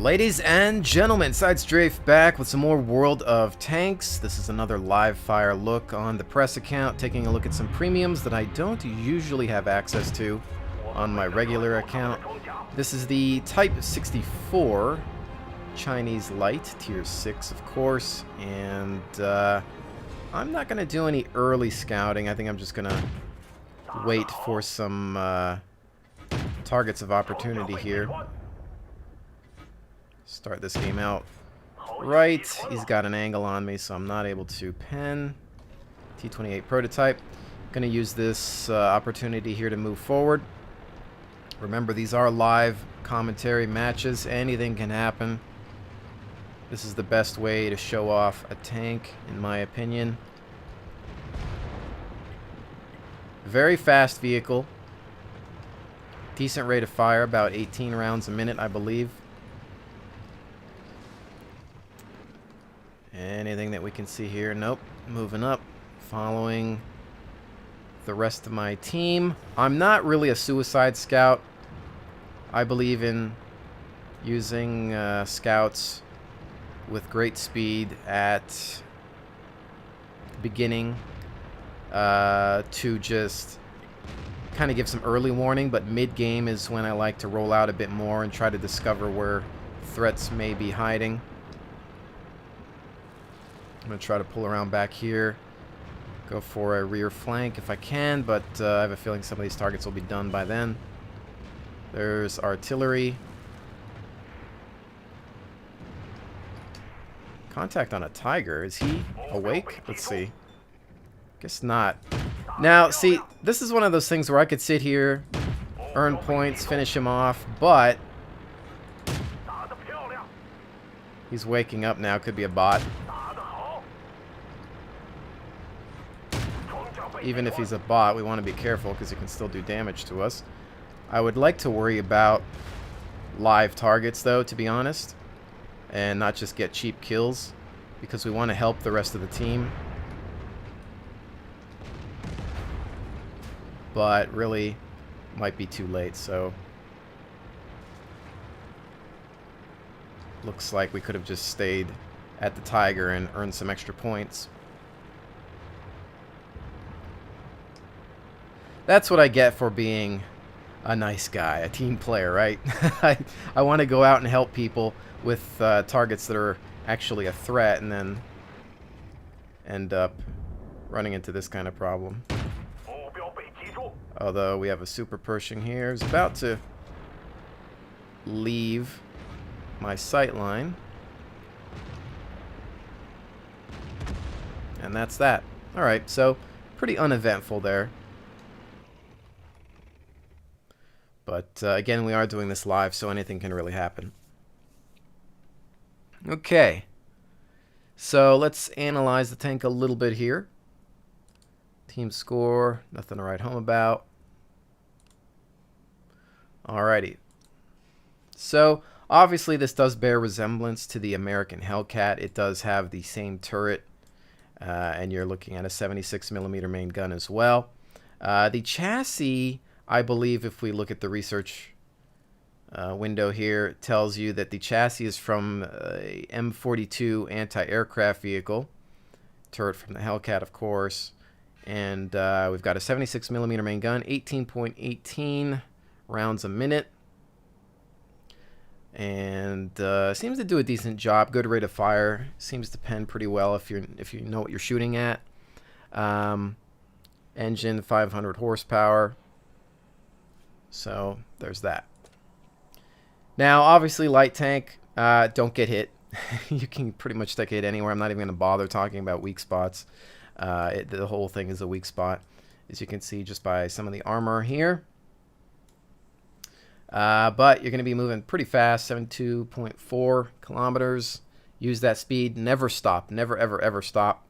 Ladies and gentlemen, Side Strafe back with some more World of Tanks. This is another live fire look on the press account, taking a look at some premiums that I don't usually have access to on my regular account. This is the Type 64 Chinese Light, Tier 6 of course, and I'm not going to do any early scouting. I think I'm just going to wait for some targets of opportunity here. Start this game out right. He's got an angle on me, so I'm not able to pen. T-28 prototype. Gonna use this opportunity here to move forward. Remember, these are live commentary matches. Anything can happen. This is the best way to show off a tank, in my opinion. Very fast vehicle. Decent rate of fire, about 18 rounds a minute, I believe. Anything that we can see here? Nope. Moving up. Following the rest of my team. I'm not really a suicide scout. I believe in using scouts with great speed at the beginning to just kind of give some early warning, but mid-game is when I like to roll out a bit more and try to discover where threats may be hiding. I'm going to try to pull around back here, go for a rear flank if I can, but I have a feeling some of these targets will be done by then. There's artillery. Contact on a Tiger. Is he awake? Let's see. Guess not. Now, see, this is one of those things where I could sit here, earn points, finish him off, but he's waking up now. Could be a bot. Even if he's a bot, we want to be careful because he can still do damage to us. I would like to worry about live targets, though, to be honest, and not just get cheap kills, because we want to help the rest of the team. But really, might be too late, so looks like we could have just stayed at the Tiger and earned some extra points. That's what I get for being a nice guy, a team player, right? I want to go out and help people with targets that are actually a threat, and then end up running into this kind of problem. Although we have a super Pershing here. He's about to leave my sight line. And that's that. Alright, so pretty uneventful there. But again, we are doing this live, so anything can really happen. Okay. So let's analyze the tank a little bit here. Team score, nothing to write home about. Alrighty. So obviously this does bear resemblance to the American Hellcat. It does have the same turret, and you're looking at a 76mm main gun as well. The chassis, I believe, if we look at the research window here, it tells you that the chassis is from a M42 anti-aircraft vehicle. Turret from the Hellcat, of course. And we've got a 76mm main gun, 18.18 rounds a minute. And seems to do a decent job. Good rate of fire. Seems to pen pretty well if you know what you're shooting at. Engine 500 horsepower. So there's that. Now, obviously, light tank, don't get hit. You can pretty much take a hit anywhere. I'm not even going to bother talking about weak spots. The whole thing is a weak spot, as you can see just by some of the armor here. But you're going to be moving pretty fast, 72.4 kilometers. Use that speed. Never stop. Never, ever, ever stop.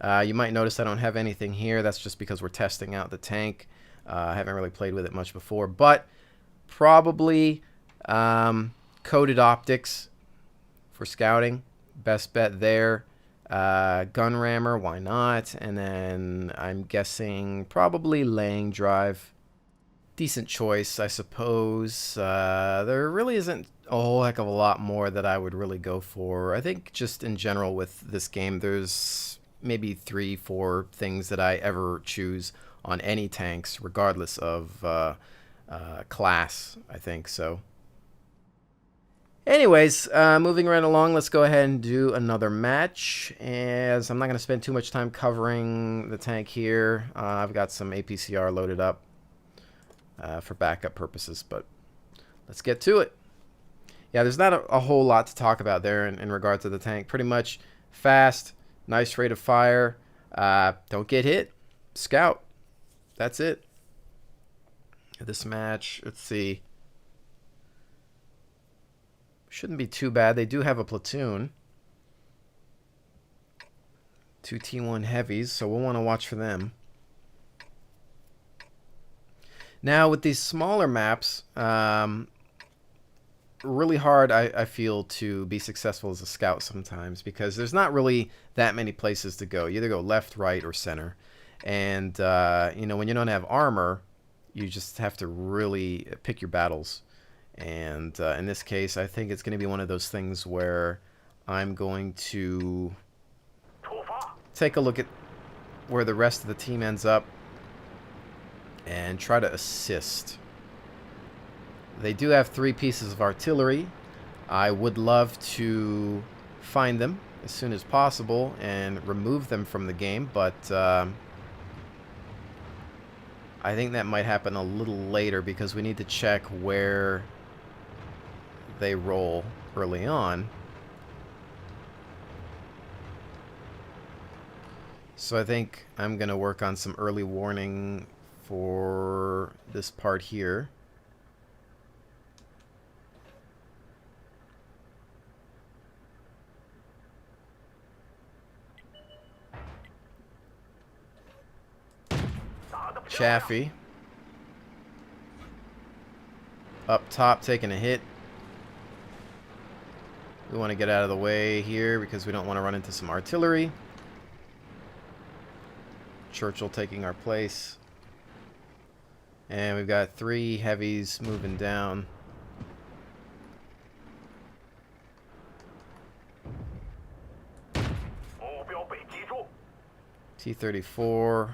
You might notice I don't have anything here. That's just because we're testing out the tank. I haven't really played with it much before, but probably coated optics for scouting. Best bet there. Gun rammer, why not? And then I'm guessing probably laying drive. Decent choice, I suppose. There really isn't a whole heck of a lot more that I would really go for. I think just in general with this game, there's maybe 3-4 things that I ever choose on any tanks, regardless of class, I think. So anyways, moving right along, let's go ahead and do another match. As I'm not going to spend too much time covering the tank here. I've got some APCR loaded up for backup purposes, but let's get to it. Yeah, there's not a whole lot to talk about there in regards to the tank. Pretty much fast, nice rate of fire, don't get hit, scout. That's it. This match, let's see. Shouldn't be too bad. They do have a platoon. 2 T1 heavies, so we'll want to watch for them. Now, with these smaller maps, really hard, I feel, to be successful as a scout sometimes because there's not really that many places to go. You either go left, right, or center. And, you know, when you don't have armor, you just have to really pick your battles. And in this case, I think it's going to be one of those things where I'm going to take a look at where the rest of the team ends up and try to assist. They do have 3 pieces of artillery. I would love to find them as soon as possible and remove them from the game, but I think that might happen a little later because we need to check where they roll early on. So I think I'm going to work on some early warning for this part here. Chaffee up top taking a hit. We want to get out of the way here because we don't want to run into some artillery. Churchill taking our place. And we've got 3 heavies moving down. T-34.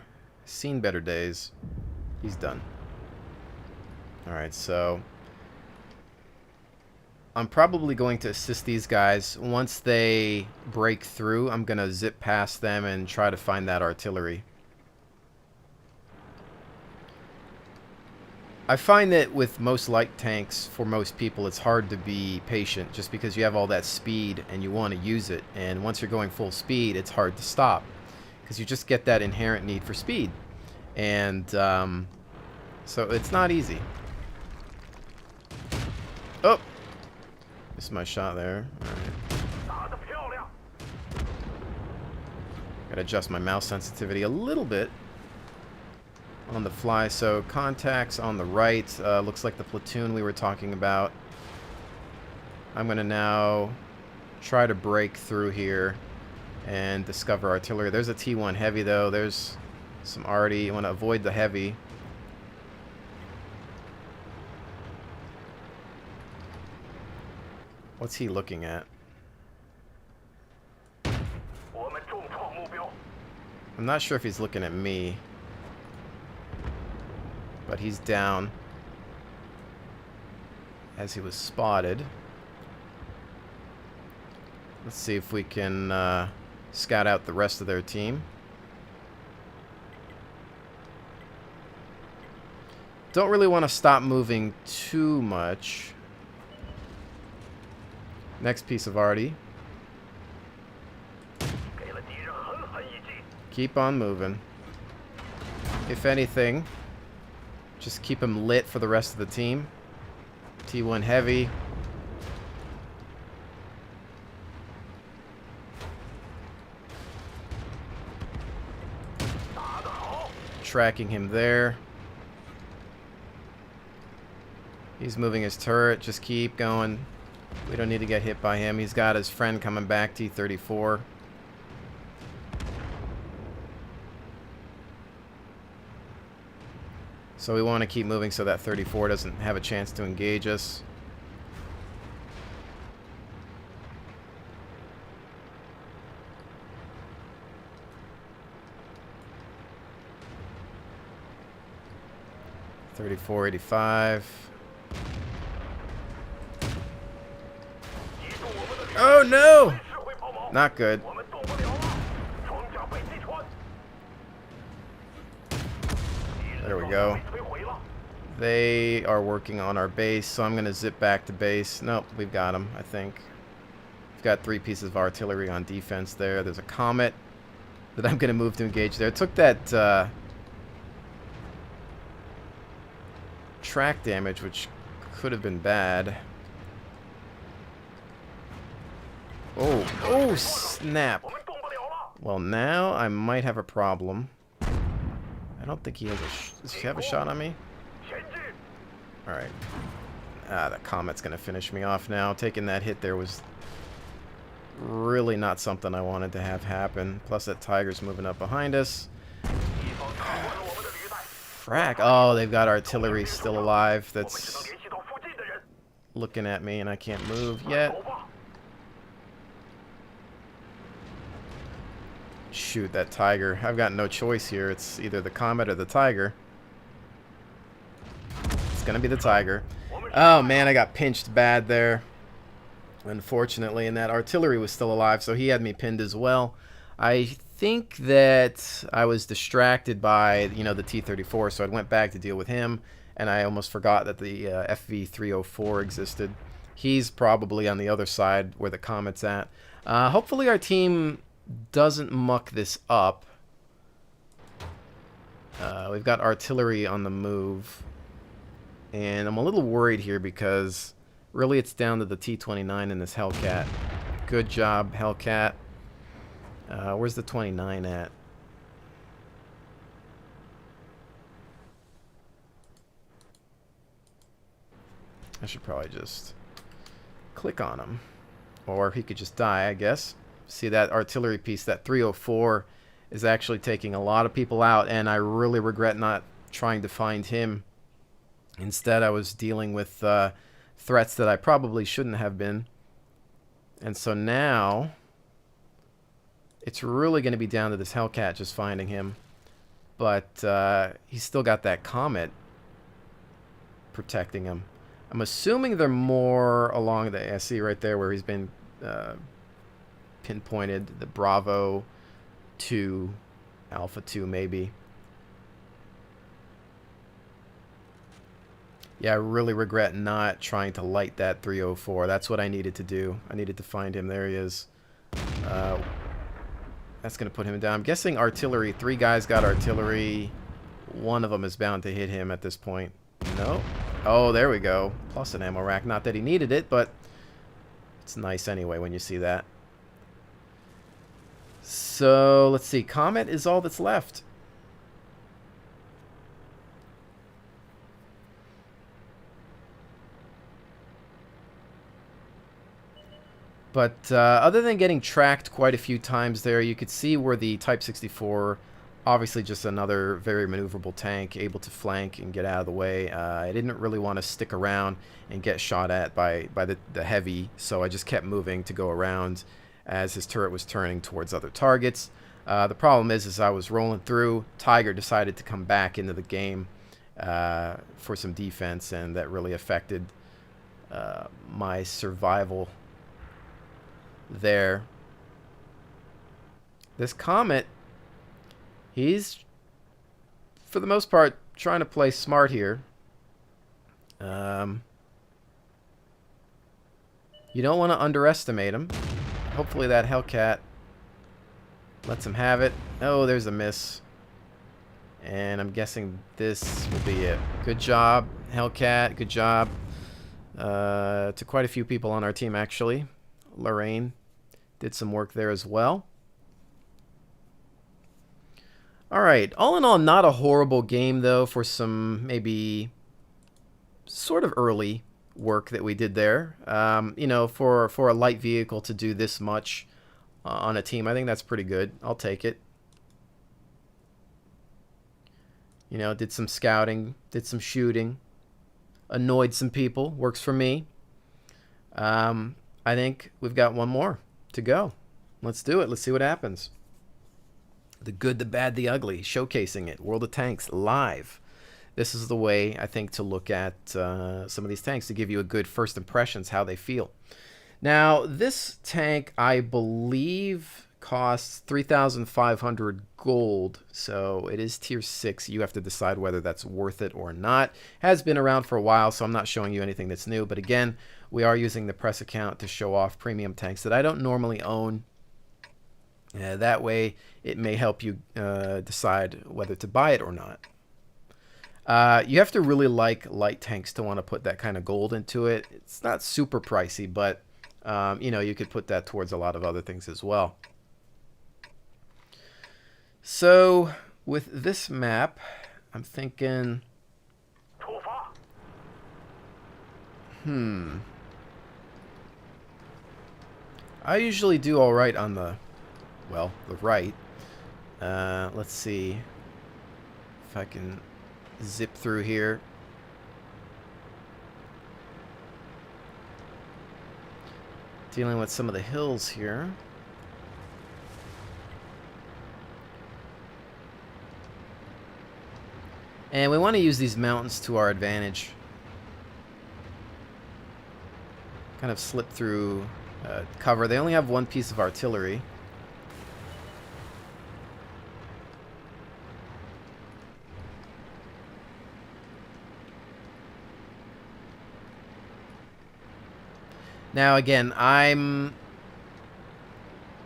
Seen better days. He's done. Alright, so I'm probably going to assist these guys. Once they break through, I'm going to zip past them and try to find that artillery. I find that with most light tanks, for most people, it's hard to be patient just because you have all that speed and you want to use it. And once you're going full speed, it's hard to stop because you just get that inherent need for speed. And so it's not easy. Oh! Missed my shot there. Alright. Gotta adjust my mouse sensitivity a little bit on the fly. So contacts on the right. Looks like the platoon we were talking about. I'm gonna now try to break through here and discover artillery. There's a T1 heavy though. There's some arty. You want to avoid the heavy. What's he looking at? I'm not sure if he's looking at me, but he's down as he was spotted. Let's see if we can scout out the rest of their team. Don't really want to stop moving too much. Next piece of arty. Keep on moving. If anything, just keep him lit for the rest of the team. T1 heavy. Tracking him there. He's moving his turret. Just keep going. We don't need to get hit by him. He's got his friend coming back, T-34. So we want to keep moving so that 34 doesn't have a chance to engage us. 3485. Oh no! Not good. There we go. They are working on our base, so I'm going to zip back to base. Nope, we've got them, I think. We've got 3 pieces of artillery on defense there. There's a Comet that I'm going to move to engage there. It took that track damage, which could have been bad. Oh, snap. Well, now I might have a problem. I don't think he has does he have a shot on me? Alright. The Comet's going to finish me off now. Taking that hit there was really not something I wanted to have happen. Plus that Tiger's moving up behind us. Frack. Oh, they've got artillery still alive that's looking at me and I can't move yet. Shoot, that Tiger. I've got no choice here. It's either the Comet or the Tiger. It's going to be the Tiger. Oh, man, I got pinched bad there. Unfortunately, and that artillery was still alive, so he had me pinned as well. I think that I was distracted by, the T-34, so I went back to deal with him, and I almost forgot that the FV-304 existed. He's probably on the other side where the Comet's at. Hopefully our team doesn't muck this up. We've got artillery on the move, and I'm a little worried here because really it's down to the T-29 and this Hellcat. Good job, Hellcat. Where's the 29 at? I should probably just click on him, or he could just die, I guess. See that artillery piece, that 304, is actually taking a lot of people out, and I really regret not trying to find him. Instead, I was dealing with threats that I probably shouldn't have been. And so now, it's really going to be down to this Hellcat just finding him. But he's still got that Comet protecting him. I'm assuming they're more along the, I see right there where he's been pinpointed, the Bravo 2, Alpha 2 maybe. Yeah, I really regret not trying to light that 304. That's what I needed to do. I needed to find him. There he is. That's going to put him down. I'm guessing artillery. 3 guys got artillery. One of them is bound to hit him at this point. No. Oh, there we go. Plus an ammo rack. Not that he needed it, but it's nice anyway when you see that. So, let's see. Comet is all that's left. But other than getting tracked quite a few times there, you could see where the Type 64, obviously just another very maneuverable tank, able to flank and get out of the way. I didn't really want to stick around and get shot at by the heavy, so I just kept moving to go around as his turret was turning towards other targets. The problem is, as I was rolling through, Tiger decided to come back into the game for some defense, and that really affected my survival there. This Comet, he's for the most part trying to play smart here. You don't want to underestimate him. Hopefully that Hellcat lets him have it. Oh, there's a miss. And I'm guessing this will be it. Good job, Hellcat. Good job. To quite a few people on our team, actually. Lorraine did some work there as well. Alright, all in all, not a horrible game, though, for some maybe sort of early work that we did there. You know, for a light vehicle to do this much on a team, I think that's pretty good. I'll take it. You know, did some scouting, did some shooting, annoyed some people, works for me. I think we've got one more to go. Let's do it. Let's see what happens. The good, the bad, the ugly. Showcasing it. World of Tanks live. this is the way, I think, to look at some of these tanks to give you a good first impressions, how they feel. Now, this tank, I believe, costs 3,500 gold, so it is tier 6. You have to decide whether that's worth it or not. Has been around for a while, so I'm not showing you anything that's new, but again, we are using the press account to show off premium tanks that I don't normally own. That way, it may help you decide whether to buy it or not. You have to really like light tanks to want to put that kind of gold into it. It's not super pricey, but you know, you could put that towards a lot of other things as well. So with this map, I'm thinking, I usually do all right on the, well, the right. Let's see if I can zip through here. Dealing with some of the hills here. And we want to use these mountains to our advantage. Kind of slip through cover. They only have one piece of artillery. Now again, I'm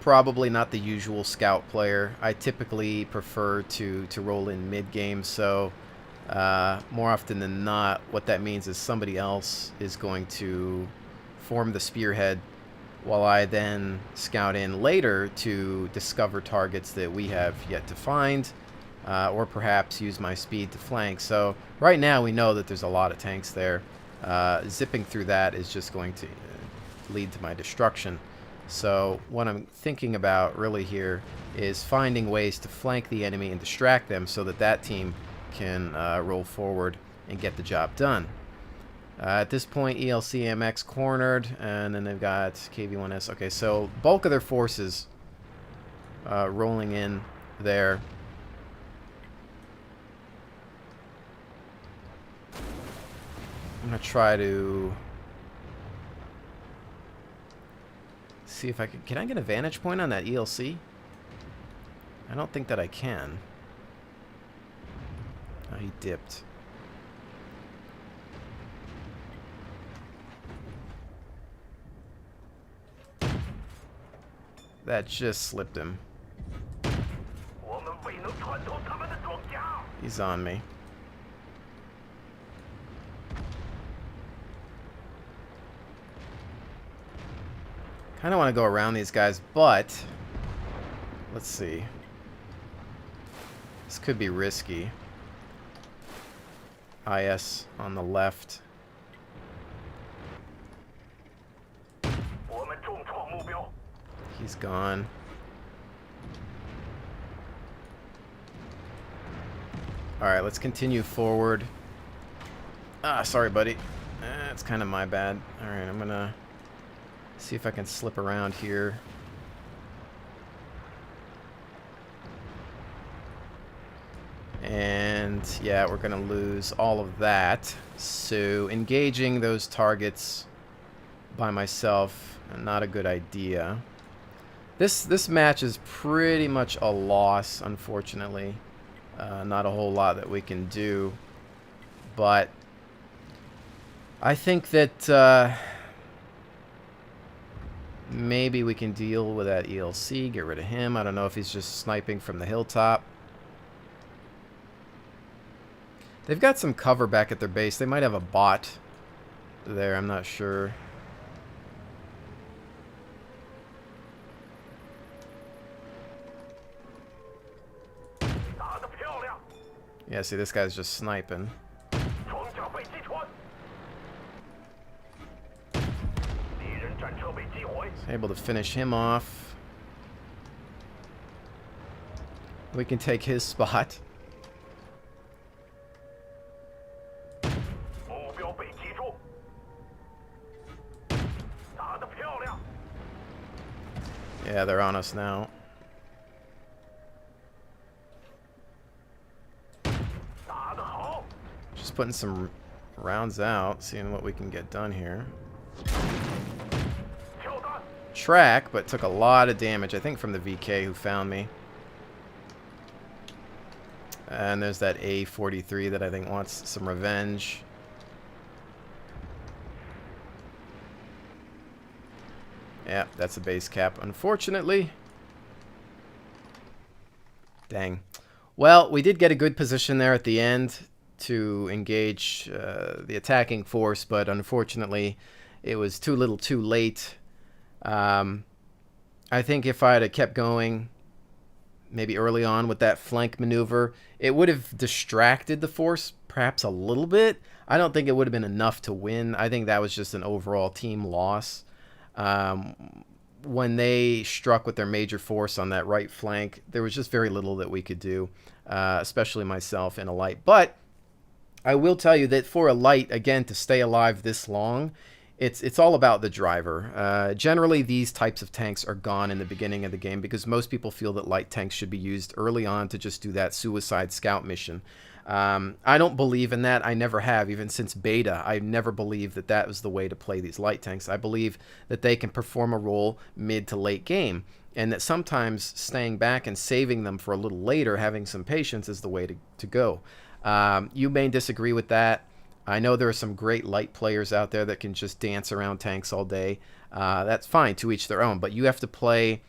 probably not the usual scout player. I typically prefer to roll in mid-game, so more often than not, what that means is somebody else is going to form the spearhead while I then scout in later to discover targets that we have yet to find, or perhaps use my speed to flank. So right now we know that there's a lot of tanks there. Zipping through that is just going to lead to my destruction. So what I'm thinking about really here is finding ways to flank the enemy and distract them so that that team can roll forward and get the job done. At this point, ELCMX cornered, and then they've got KV-1S. Okay, so bulk of their forces rolling in there. I'm going to try to see if I can I get a vantage point on that ELC? I don't think that I can. Oh, he dipped. That just slipped him. He's on me. Kind of want to go around these guys, but let's see. This could be risky. IS on the left. He's gone. Alright, let's continue forward. Ah, sorry, buddy. It's kind of my bad. Alright, I'm gonna see if I can slip around here. And yeah, we're gonna lose all of that. So engaging those targets by myself, not a good idea. This match is pretty much a loss, unfortunately. Not a whole lot that we can do, but I think that maybe we can deal with that ELC, get rid of him. I don't know if he's just sniping from the hilltop. They've got some cover back at their base. They might have a bot there, I'm not sure. Yeah, see, this guy's just sniping. Able to finish him off. We can take his spot. Yeah, they're on us now. Just putting some rounds out, seeing what we can get done here. Track, but took a lot of damage, I think, from the VK who found me. And there's that A43 that I think wants some revenge. Yeah, that's a base cap, unfortunately. Dang. Well, we did get a good position there at the end to engage the attacking force, but unfortunately, it was too little too late. I think if I had kept going, maybe early on with that flank maneuver, it would have distracted the force perhaps a little bit. I don't think it would have been enough to win. I think that was just an overall team loss. When they struck with their major force on that right flank, there was just very little that we could do, especially myself in a light. But I will tell you that for a light, again, to stay alive this long, it's all about the driver. Generally, these types of tanks are gone in the beginning of the game because most people feel that light tanks should be used early on to just do that suicide scout mission. I don't believe in that. I never have. Even since beta, I never believed that that was the way to play these light tanks. I believe that they can perform a role mid to late game, and that sometimes staying back and saving them for a little later, having some patience, is the way to go. You may disagree with that. I know there are some great light players out there that can just dance around tanks all day. That's fine, to each their own, but you have to play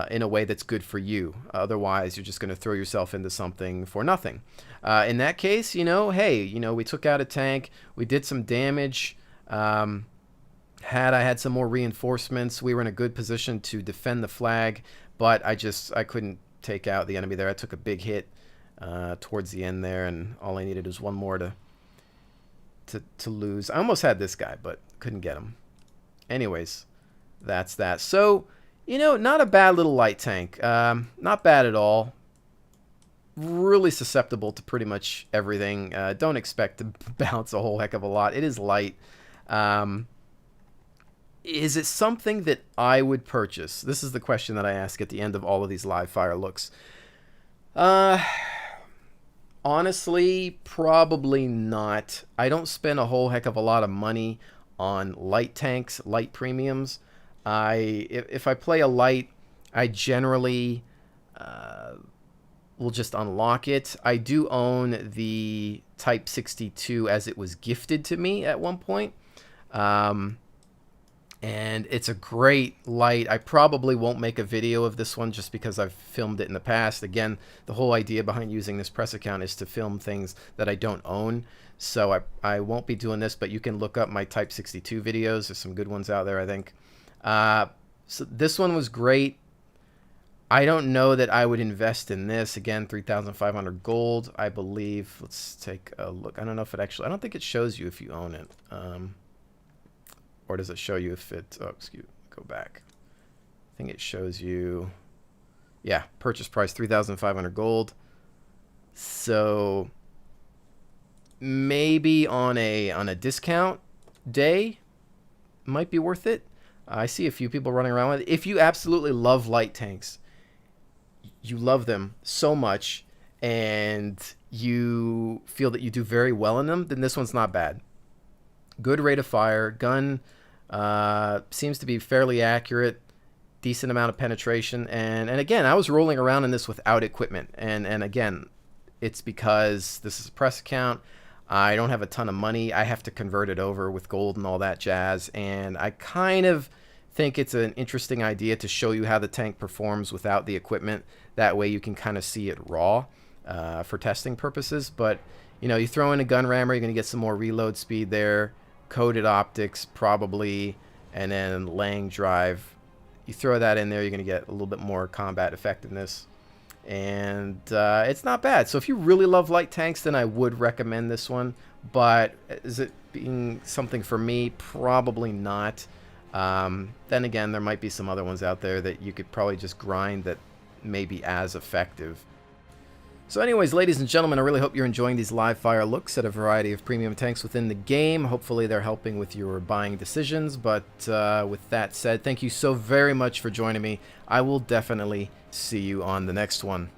in a way that's good for you. Otherwise, you're just going to throw yourself into something for nothing. In that case, hey, we took out a tank. We did some damage. Had I had some more reinforcements, we were in a good position to defend the flag, but I couldn't take out the enemy there. I took a big hit towards the end there, and all I needed was one more to lose. I almost had this guy, but couldn't get him. Anyways, that's that. So, not a bad little light tank. Not bad at all. Really susceptible to pretty much everything. Don't expect to bounce a whole heck of a lot. It is light. Is it something that I would purchase? This is the question that I ask at the end of all of these live fire looks. Honestly, probably not. I don't spend a whole heck of a lot of money on light tanks, light premiums. If I play a light, I generally will just unlock it. I do own the Type 62 as it was gifted to me at one point. And it's a great light. I probably won't make a video of this one just because I've filmed it in the past. Again, the whole idea behind using this press account is to film things that I don't own. So I won't be doing this, but you can look up my Type 62 videos. There's some good ones out there, I think. So this one was great. I don't know that I would invest in this. Again, 3,500 gold, I believe. Let's take a look. I don't know if it actually... I don't think it shows you if you own it. Or does it show you if it... Oh, excuse me. Go back. I think it shows you... Yeah, purchase price 3,500 gold. So maybe on a discount day might be worth it. I see a few people running around with it. If you absolutely love light tanks, you love them so much, and you feel that you do very well in them, then this one's not bad. Good rate of fire. Gun seems to be fairly accurate. Decent amount of penetration. And again, I was rolling around in this without equipment. And again, it's because this is a press account. I don't have a ton of money. I have to convert it over with gold and all that jazz. And I kind of think it's an interesting idea to show you how the tank performs without the equipment. That way you can kind of see it raw for testing purposes. But, you throw in a gun rammer, you're going to get some more reload speed there. Coated optics, probably. And then Lang drive. You throw that in there, you're going to get a little bit more combat effectiveness. And it's not bad. So if you really love light tanks, then I would recommend this one. But is it being something for me? Probably not. Then again, there might be some other ones out there that you could probably just grind that may be as effective. So anyways, ladies and gentlemen, I really hope you're enjoying these live fire looks at a variety of premium tanks within the game. Hopefully they're helping with your buying decisions. But with that said, thank you so very much for joining me. I will definitely see you on the next one.